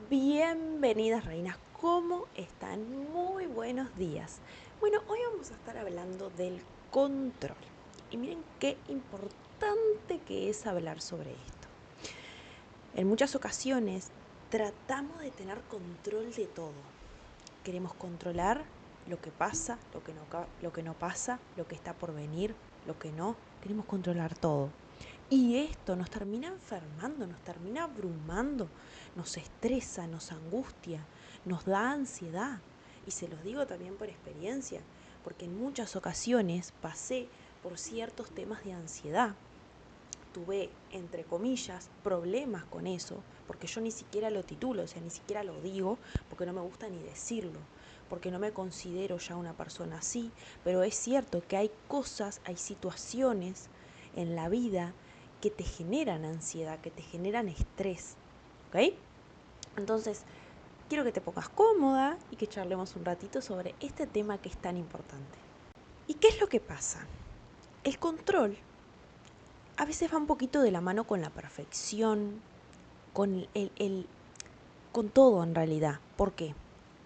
Bienvenidas reinas, ¿cómo están? Muy buenos días. Bueno, hoy vamos a estar hablando del control. Y miren qué importante que es hablar sobre esto. En muchas ocasiones tratamos de tener control de todo. Queremos controlar lo que pasa, lo que no pasa, lo que está por venir, lo que no. Queremos controlar todo. Y esto nos termina enfermando, nos termina abrumando, nos estresa, nos angustia, nos da ansiedad. Y se los digo también por experiencia, porque en muchas ocasiones pasé por ciertos temas de ansiedad. Tuve, entre comillas, problemas con eso, porque yo ni siquiera lo titulo, o sea, ni siquiera lo digo, porque no me gusta ni decirlo, porque no me considero ya una persona así, pero es cierto que hay cosas, hay situaciones en la vida que te generan ansiedad, que te generan estrés, ¿ok? Entonces, quiero que te pongas cómoda y que charlemos un ratito sobre este tema que es tan importante. ¿Y qué es lo que pasa? El control a veces va un poquito de la mano con la perfección, con con todo en realidad. ¿Por qué?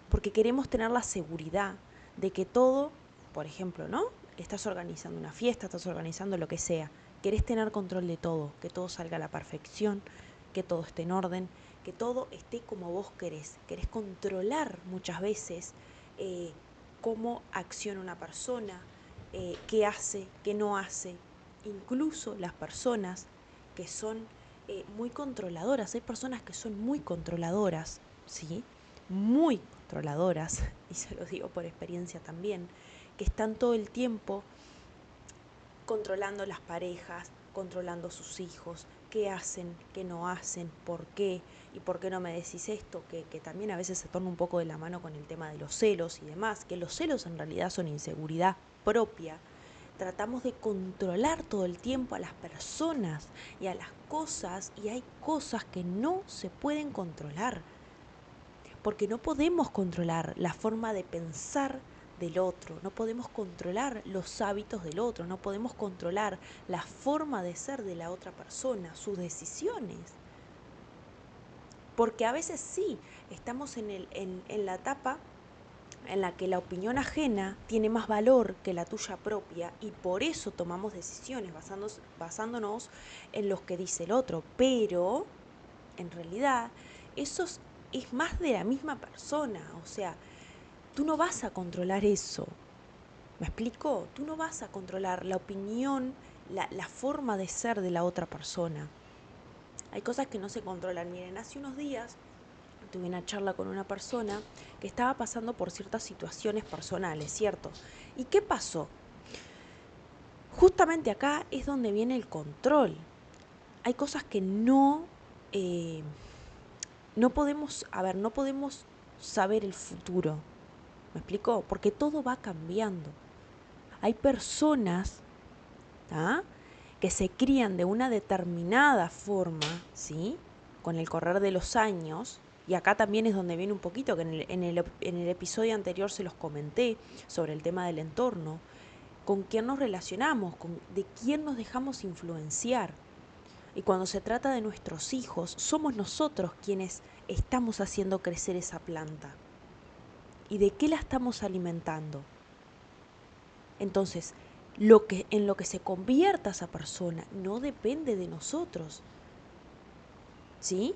Porque queremos tener la seguridad de que todo, por ejemplo, ¿no? Estás organizando una fiesta, estás organizando lo que sea. Querés tener control de todo, que todo salga a la perfección, que todo esté en orden, que todo esté como vos querés. Querés controlar muchas veces cómo acciona una persona, qué hace, qué no hace. Incluso las personas que son muy controladoras. Hay personas que son muy controladoras, ¿sí? Muy controladoras, y se los digo por experiencia también, que están todo el tiempo controlando las parejas, controlando sus hijos, qué hacen, qué no hacen, por qué, y por qué no me decís esto, que también a veces se torna un poco de la mano con el tema de los celos y demás, que los celos en realidad son inseguridad propia. Tratamos de controlar todo el tiempo a las personas y a las cosas, y hay cosas que no se pueden controlar, porque no podemos controlar la forma de pensar del otro, no podemos controlar los hábitos del otro, no podemos controlar la forma de ser de la otra persona, sus decisiones. Porque a veces sí, estamos en la etapa en la que la opinión ajena tiene más valor que la tuya propia, y por eso tomamos decisiones basándonos en lo que dice el otro. Pero en realidad eso es más de la misma persona. O sea, tú no vas a controlar eso. ¿Me explico? Tú no vas a controlar la opinión, la forma de ser de la otra persona. Hay cosas que no se controlan. Miren, hace unos días tuve una charla con una persona que estaba pasando por ciertas situaciones personales, ¿cierto? ¿Y qué pasó? Justamente acá es donde viene el control. Hay cosas que no podemos, no podemos saber el futuro. ¿Me explico? Porque todo va cambiando. Hay personas, ¿tá?, que se crían de una determinada forma, ¿sí?, con el correr de los años. Y acá también es donde viene un poquito, que en el episodio anterior se los comenté sobre el tema del entorno. ¿Con quién nos relacionamos? ¿De quién nos dejamos influenciar? Y cuando se trata de nuestros hijos, somos nosotros quienes estamos haciendo crecer esa planta. ¿Y de qué la estamos alimentando? Entonces, en lo que se convierta esa persona no depende de nosotros, ¿sí?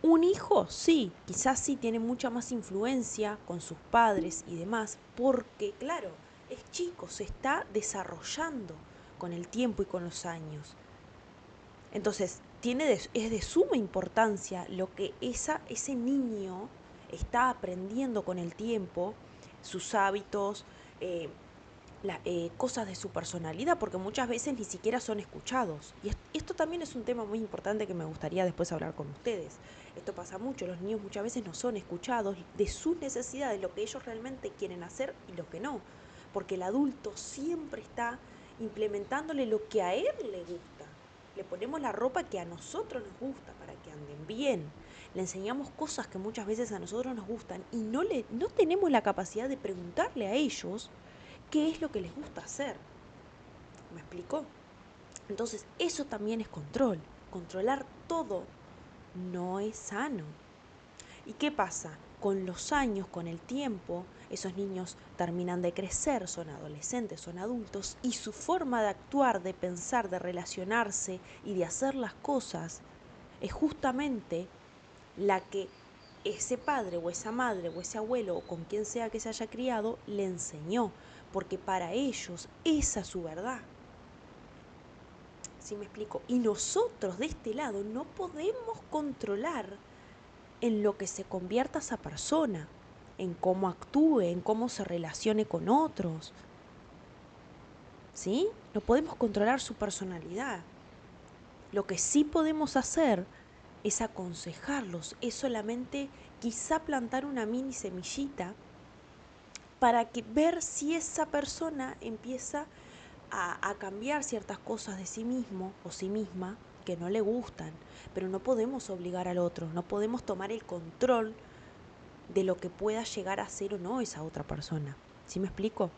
Un hijo, sí, quizás sí tiene mucha más influencia con sus padres y demás, porque, claro, es chico, se está desarrollando con el tiempo y con los años. Entonces, es de suma importancia lo que ese niño está aprendiendo con el tiempo, sus hábitos, cosas de su personalidad, porque muchas veces ni siquiera son escuchados. Y esto también es un tema muy importante que me gustaría después hablar con ustedes. Esto pasa mucho, los niños muchas veces no son escuchados de sus necesidades, lo que ellos realmente quieren hacer y lo que no. Porque el adulto siempre está implementándole lo que a él le gusta. Le ponemos la ropa que a nosotros nos gusta para que anden bien. Le enseñamos cosas que muchas veces a nosotros nos gustan y no tenemos la capacidad de preguntarle a ellos qué es lo que les gusta hacer. ¿Me explicó? Entonces, eso también es control. Controlar todo no es sano. ¿Y qué pasa? Con los años, con el tiempo, esos niños terminan de crecer, son adolescentes, son adultos, y su forma de actuar, de pensar, de relacionarse y de hacer las cosas es justamente la que ese padre o esa madre o ese abuelo o con quien sea que se haya criado le enseñó, porque para ellos esa es su verdad. ¿Sí me explico? Y nosotros de este lado no podemos controlar en lo que se convierta esa persona, en cómo actúe, en cómo se relacione con otros. ¿Sí? No podemos controlar su personalidad. Lo que sí podemos hacer es aconsejarlos, es solamente quizá plantar una mini semillita para que ver si esa persona empieza a cambiar ciertas cosas de sí mismo o sí misma que no le gustan, pero no podemos obligar al otro, no podemos tomar el control de lo que pueda llegar a ser o no esa otra persona. ¿Sí me explico?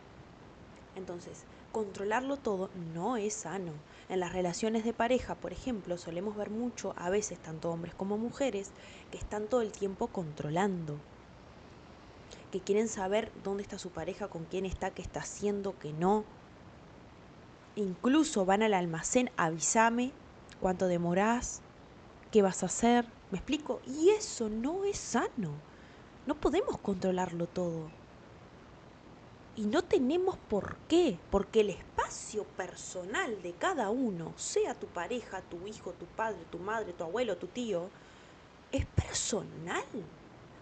Entonces, controlarlo todo no es sano. En las relaciones de pareja, por ejemplo, solemos ver mucho, a veces tanto hombres como mujeres, que están todo el tiempo controlando, que quieren saber dónde está su pareja, con quién está, qué está haciendo, qué no. Incluso van al almacén, avísame cuánto demorás, qué vas a hacer. ¿Me explico? Y eso no es sano. No podemos controlarlo todo. Y no tenemos por qué, porque el espacio personal de cada uno, sea tu pareja, tu hijo, tu padre, tu madre, tu abuelo, tu tío, es personal.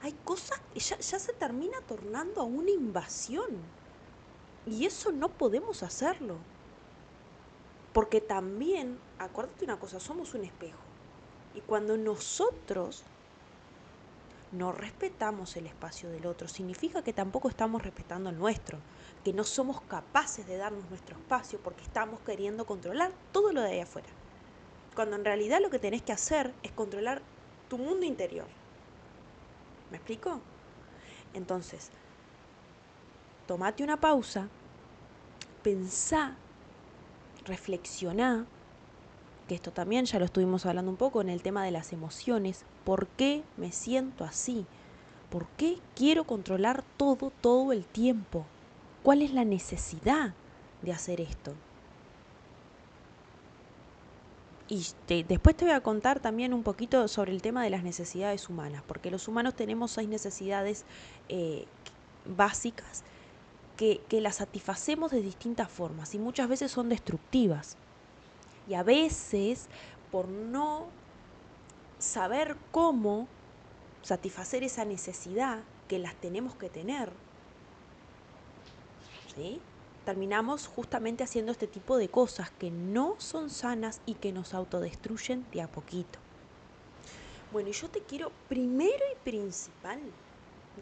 Hay cosas que ya se termina tornando a una invasión. Y eso no podemos hacerlo. Porque también, acuérdate una cosa, somos un espejo. Y cuando nosotros no respetamos el espacio del otro, significa que tampoco estamos respetando el nuestro, que no somos capaces de darnos nuestro espacio porque estamos queriendo controlar todo lo de ahí afuera. Cuando en realidad lo que tenés que hacer es controlar tu mundo interior. ¿Me explico? Entonces, tomate una pausa, pensá, reflexioná, que esto también ya lo estuvimos hablando un poco en el tema de las emociones. ¿Por qué me siento así? ¿Por qué quiero controlar todo el tiempo? ¿Cuál es la necesidad de hacer esto? Y después te voy a contar también un poquito sobre el tema de las necesidades humanas, porque los humanos tenemos 6 necesidades básicas que las satisfacemos de distintas formas y muchas veces son destructivas. Y a veces, por no saber cómo satisfacer esa necesidad que las tenemos que tener, ¿sí? Terminamos justamente haciendo este tipo de cosas que no son sanas y que nos autodestruyen de a poquito. Bueno, y yo te quiero primero y principal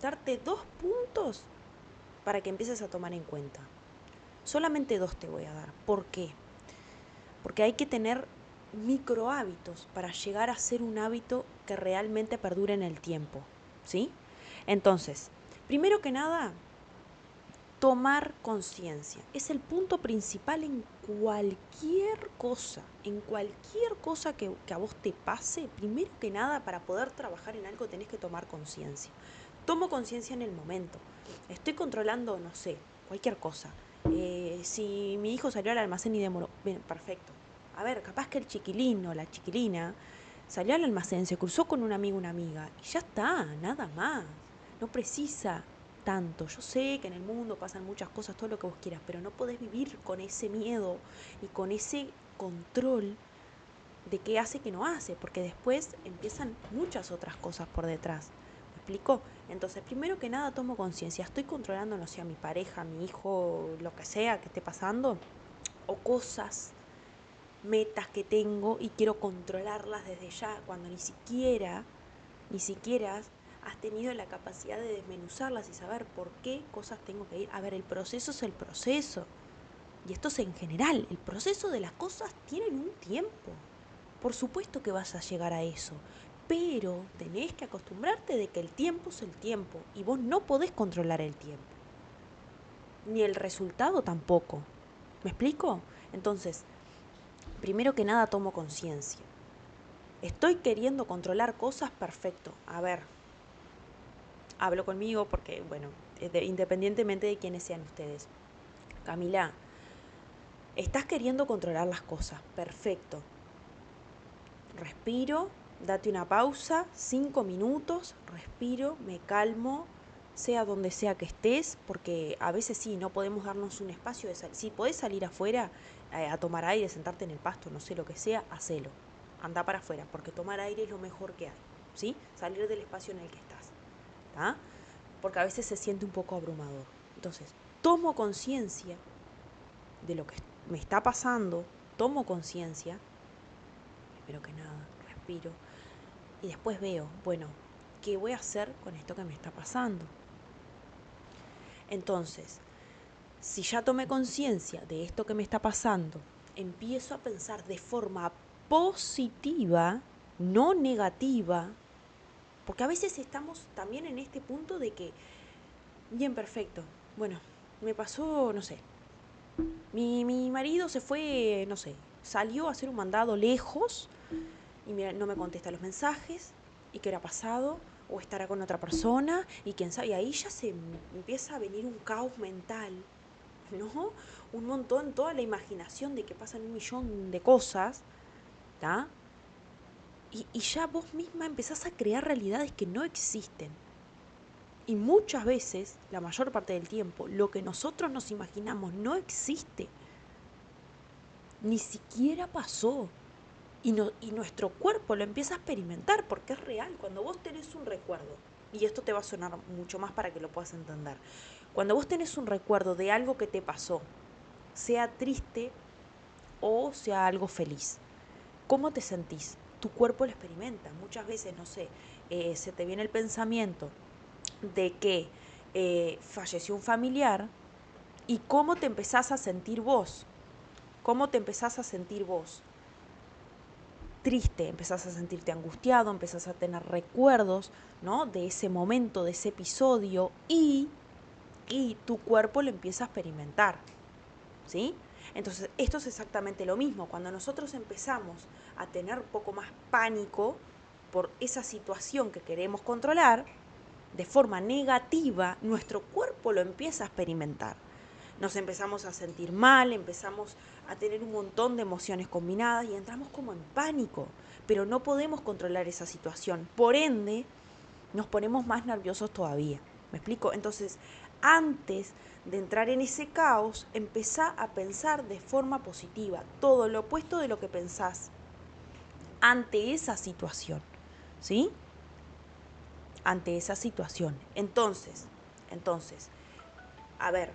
darte 2 puntos para que empieces a tomar en cuenta. Solamente 2 te voy a dar. ¿Por qué? Porque hay que tener micro hábitos para llegar a ser un hábito que realmente perdure en el tiempo, ¿sí? Entonces, primero que nada, tomar conciencia. Es el punto principal en cualquier cosa que a vos te pase. Primero que nada, para poder trabajar en algo tenés que tomar conciencia. Tomo conciencia en el momento. Estoy controlando, no sé, cualquier cosa. Si mi hijo salió al almacén y demoró, bien, perfecto. A ver, capaz que el chiquilín o la chiquilina salió al almacén, se cruzó con un amigo o una amiga y ya está, nada más. No precisa tanto. Yo sé que en el mundo pasan muchas cosas, todo lo que vos quieras, pero no podés vivir con ese miedo y con ese control de qué hace, qué no hace, porque después empiezan muchas otras cosas por detrás. ¿Me explico? Entonces, primero que nada tomo conciencia. Estoy controlando, no sé, a mi pareja, a mi hijo, lo que sea que esté pasando, o cosas, metas que tengo y quiero controlarlas desde ya, cuando ni siquiera has tenido la capacidad de desmenuzarlas y saber por qué cosas tengo que ir. A ver, el proceso es el proceso. Y esto es en general. El proceso de las cosas tienen un tiempo. Por supuesto que vas a llegar a eso. Pero tenés que acostumbrarte de que el tiempo es el tiempo. Y vos no podés controlar el tiempo. Ni el resultado tampoco. ¿Me explico? Entonces, primero que nada tomo conciencia. Estoy queriendo controlar cosas, perfecto. A ver, hablo conmigo porque, bueno, independientemente de quiénes sean ustedes. Camila, estás queriendo controlar las cosas, perfecto. Respiro, date una pausa, 5 minutos, respiro, me calmo, sea donde sea que estés, porque a veces sí, no podemos darnos un espacio de salir. Si podés salir afuera a tomar aire, sentarte en el pasto, no sé lo que sea, hacelo. Anda para afuera, porque tomar aire es lo mejor que hay, ¿sí? Salir del espacio en el que estás, ¿tá? Porque a veces se siente un poco abrumador. Entonces, tomo conciencia de lo que me está pasando, tomo conciencia, primero que nada, respiro, y después veo, bueno, ¿qué voy a hacer con esto que me está pasando? Entonces, si ya tomé conciencia de esto que me está pasando, empiezo a pensar de forma positiva, no negativa, porque a veces estamos también en este punto de que, bien, perfecto, bueno, me pasó, no sé, mi marido se fue, no sé, salió a hacer un mandado lejos y mira, no me contesta los mensajes, y qué habrá pasado, o estará con otra persona, y quién sabe, y ahí ya se empieza a venir un caos mental, ¿no? Un montón, toda la imaginación de que pasan un millón de cosas, ¿tá? Y ya vos misma empezás a crear realidades que no existen. Y muchas veces, la mayor parte del tiempo, lo que nosotros nos imaginamos no existe. Ni siquiera pasó. Y nuestro cuerpo lo empieza a experimentar porque es real. Cuando vos tenés un recuerdo, y esto te va a sonar mucho más para que lo puedas entender, cuando vos tenés un recuerdo de algo que te pasó, sea triste o sea algo feliz, ¿cómo te sentís? Tu cuerpo lo experimenta. Muchas veces, no sé, se te viene el pensamiento de que falleció un familiar, y cómo te empezás a sentir vos. ¿Cómo te empezás a sentir vos? Triste, empezás a sentirte angustiado, empezás a tener recuerdos, ¿no?, de ese momento, de ese episodio, y tu cuerpo lo empieza a experimentar, ¿sí? Entonces, esto es exactamente lo mismo. Cuando nosotros empezamos a tener un poco más pánico por esa situación que queremos controlar, de forma negativa, nuestro cuerpo lo empieza a experimentar. Nos empezamos a sentir mal, empezamos a tener un montón de emociones combinadas y entramos como en pánico, pero no podemos controlar esa situación. Por ende, nos ponemos más nerviosos todavía. ¿Me explico? Entonces, antes de entrar en ese caos, empezá a pensar de forma positiva, todo lo opuesto de lo que pensás ante esa situación, ¿sí? Ante esa situación. Entonces, a ver,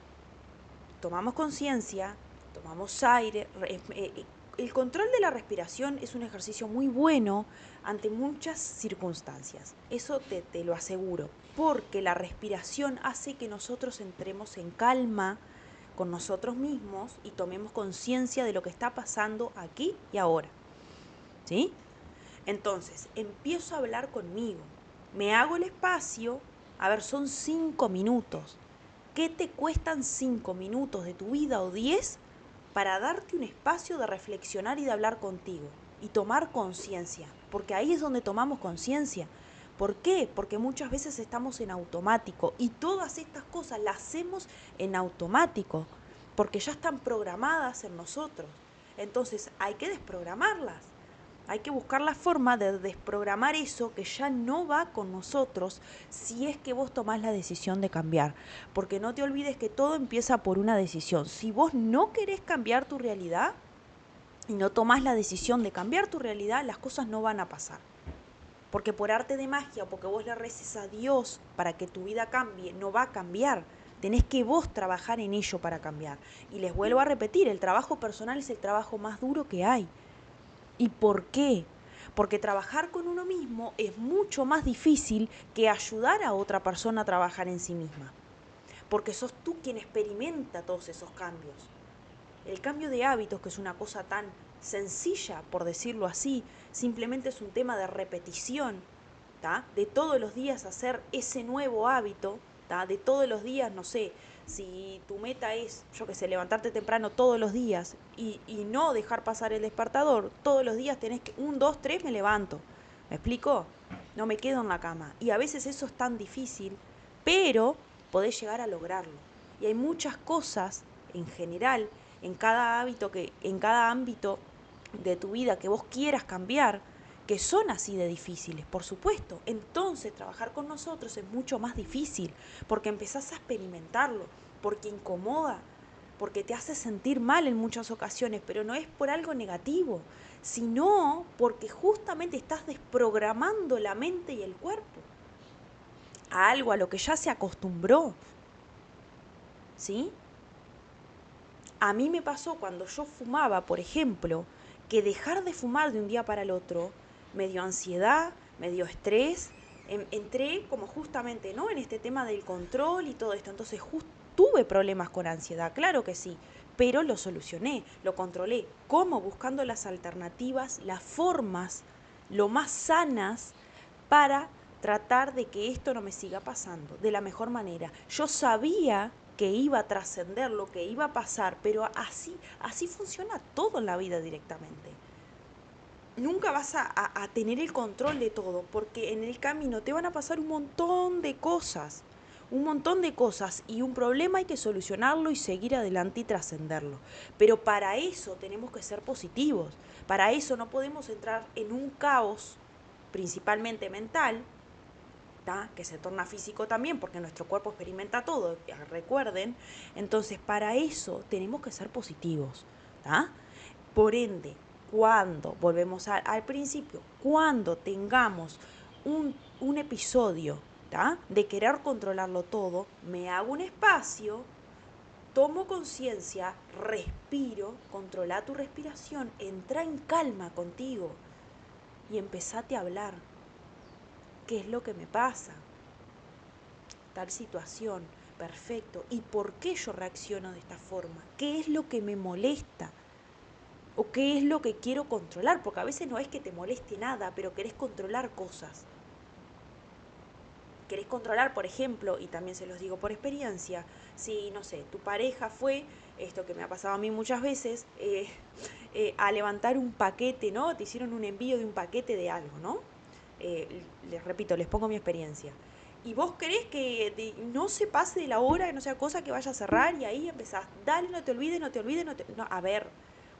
tomamos conciencia, tomamos aire. El control de la respiración es un ejercicio muy bueno ante muchas circunstancias. Eso te lo aseguro, porque la respiración hace que nosotros entremos en calma con nosotros mismos y tomemos conciencia de lo que está pasando aquí y ahora, ¿sí? Entonces, empiezo a hablar conmigo, me hago el espacio. A ver, son 5 minutos. ¿Qué te cuestan 5 minutos de tu vida o 10 para darte un espacio de reflexionar y de hablar contigo y tomar conciencia? Porque ahí es donde tomamos conciencia. ¿Por qué? Porque muchas veces estamos en automático y todas estas cosas las hacemos en automático porque ya están programadas en nosotros. Entonces hay que desprogramarlas. Hay que buscar la forma de desprogramar eso que ya no va con nosotros si es que vos tomás la decisión de cambiar. Porque no te olvides que todo empieza por una decisión. Si vos no querés cambiar tu realidad y no tomás la decisión de cambiar tu realidad, las cosas no van a pasar. Porque por arte de magia o porque vos le reces a Dios para que tu vida cambie, no va a cambiar. Tenés que vos trabajar en ello para cambiar. Y les vuelvo a repetir, el trabajo personal es el trabajo más duro que hay. ¿Y por qué? Porque trabajar con uno mismo es mucho más difícil que ayudar a otra persona a trabajar en sí misma. Porque sos tú quien experimenta todos esos cambios. El cambio de hábitos, que es una cosa tan sencilla, por decirlo así, simplemente es un tema de repetición, ¿tá? De todos los días hacer ese nuevo hábito, ¿tá? De todos los días, no sé, si tu meta es, yo qué sé, levantarte temprano todos los días y no dejar pasar el despertador, todos los días tenés que, 1, 2, 3 me levanto. ¿Me explico? No me quedo en la cama. Y a veces eso es tan difícil pero podés llegar a lograrlo. Y hay muchas cosas en general, en cada ámbito de tu vida que vos quieras cambiar, que son así de difíciles, por supuesto. Entonces trabajar con nosotros es mucho más difícil, porque empezás a experimentarlo, porque incomoda, porque te hace sentir mal en muchas ocasiones, pero no es por algo negativo, sino porque justamente estás desprogramando la mente y el cuerpo a algo a lo que ya se acostumbró, ¿sí? A mí me pasó cuando yo fumaba, por ejemplo, que dejar de fumar de un día para el otro me dio ansiedad, me dio estrés, entré como justamente, ¿no?, en este tema del control y todo esto. Entonces tuve problemas con ansiedad, claro que sí, pero lo solucioné, lo controlé. ¿Cómo? Buscando las alternativas, las formas lo más sanas para tratar de que esto no me siga pasando de la mejor manera. Yo sabía que iba a trascender lo que iba a pasar, pero así funciona todo en la vida directamente. Nunca vas a tener el control de todo, porque en el camino te van a pasar un montón de cosas, y un problema hay que solucionarlo y seguir adelante y trascenderlo. Pero para eso tenemos que ser positivos, para eso no podemos entrar en un caos, principalmente mental, que se torna físico también, porque nuestro cuerpo experimenta todo, recuerden. Entonces, para eso tenemos que ser positivos, ¿tá? Por ende, volvemos al principio, cuando tengamos un episodio, ¿tá?, de querer controlarlo todo, me hago un espacio, tomo conciencia, respiro, controla tu respiración, entra en calma contigo y empezate a hablar. ¿Qué es lo que me pasa? Tal situación, perfecto. ¿Y por qué yo reacciono de esta forma? ¿Qué es lo que me molesta? ¿O qué es lo que quiero controlar? Porque a veces no es que te moleste nada, pero querés controlar cosas. Querés controlar, por ejemplo, y también se los digo por experiencia, si, no sé, tu pareja fue, esto que me ha pasado a mí muchas veces, a levantar un paquete, ¿no? Te hicieron un envío de un paquete de algo, ¿no? Les repito, les pongo mi experiencia. Y vos querés que no se pase de la hora, que no sea cosa que vaya a cerrar, y ahí empezás, dale, no te olvides, no te olvides, no, a ver,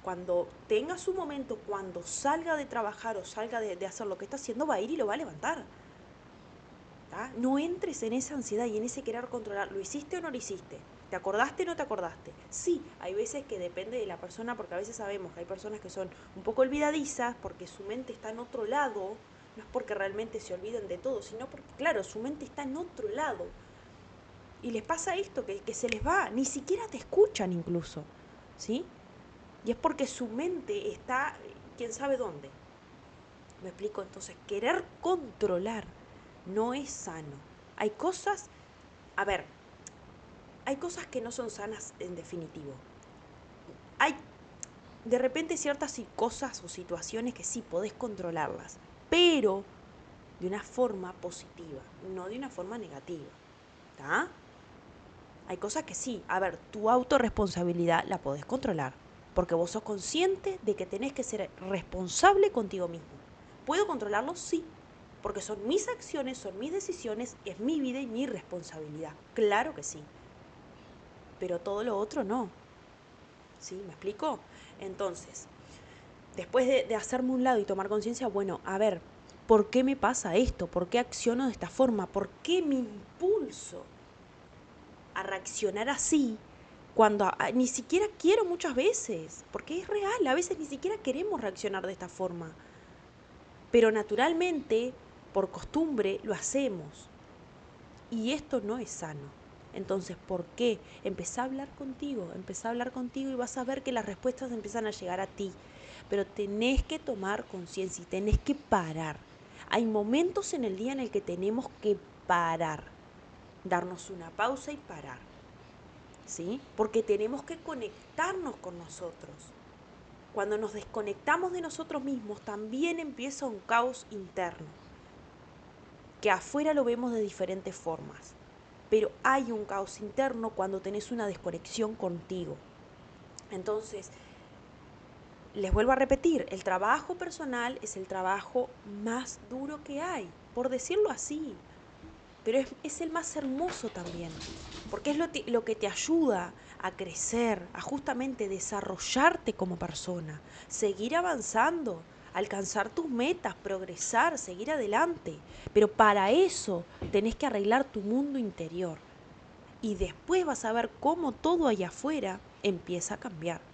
cuando tenga su momento, cuando salga de trabajar o salga de hacer lo que está haciendo, va a ir y lo va a levantar. ¿Tá? No entres en esa ansiedad y en ese querer controlar, ¿lo hiciste o no lo hiciste? ¿Te acordaste o no te acordaste? Sí, hay veces que depende de la persona, porque a veces sabemos que hay personas que son un poco olvidadizas, porque su mente está en otro lado, no es porque realmente se olviden de todo, sino porque, claro, su mente está en otro lado. Y les pasa esto, que se les va, ni siquiera te escuchan incluso, ¿sí? Y es porque su mente está, quién sabe dónde. ¿Me explico? Entonces, querer controlar no es sano. Hay cosas, a ver, hay cosas que no son sanas en definitivo. Hay de repente ciertas cosas o situaciones que sí podés controlarlas, pero de una forma positiva, no de una forma negativa, ¿tá? Hay cosas que sí, a ver, tu autorresponsabilidad la podés controlar, porque vos sos consciente de que tenés que ser responsable contigo mismo. ¿Puedo controlarlo? Sí, porque son mis acciones, son mis decisiones, es mi vida y mi responsabilidad. Claro que sí, pero todo lo otro no. ¿Sí? ¿Me explico? Entonces, después de hacerme un lado y tomar conciencia, bueno, a ver, ¿por qué me pasa esto? ¿Por qué acciono de esta forma? ¿Por qué me impulso a reaccionar así cuando ni siquiera quiero muchas veces? Porque es real, a veces ni siquiera queremos reaccionar de esta forma. Pero naturalmente, por costumbre, lo hacemos. Y esto no es sano. Entonces, ¿por qué? Empezá a hablar contigo y vas a ver que las respuestas empiezan a llegar a ti. Pero tenés que tomar conciencia y tenés que parar. Hay momentos en el día en el que tenemos que parar, darnos una pausa y parar, ¿sí? Porque tenemos que conectarnos con nosotros. Cuando nos desconectamos de nosotros mismos, también empieza un caos interno, que afuera lo vemos de diferentes formas. Pero hay un caos interno cuando tenés una desconexión contigo. Entonces, les vuelvo a repetir, el trabajo personal es el trabajo más duro que hay, por decirlo así. pero es el más hermoso también, porque es lo que te ayuda a crecer, a justamente desarrollarte como persona, seguir avanzando, alcanzar tus metas, progresar, seguir adelante. Pero para eso tenés que arreglar tu mundo interior y después vas a ver cómo todo allá afuera empieza a cambiar.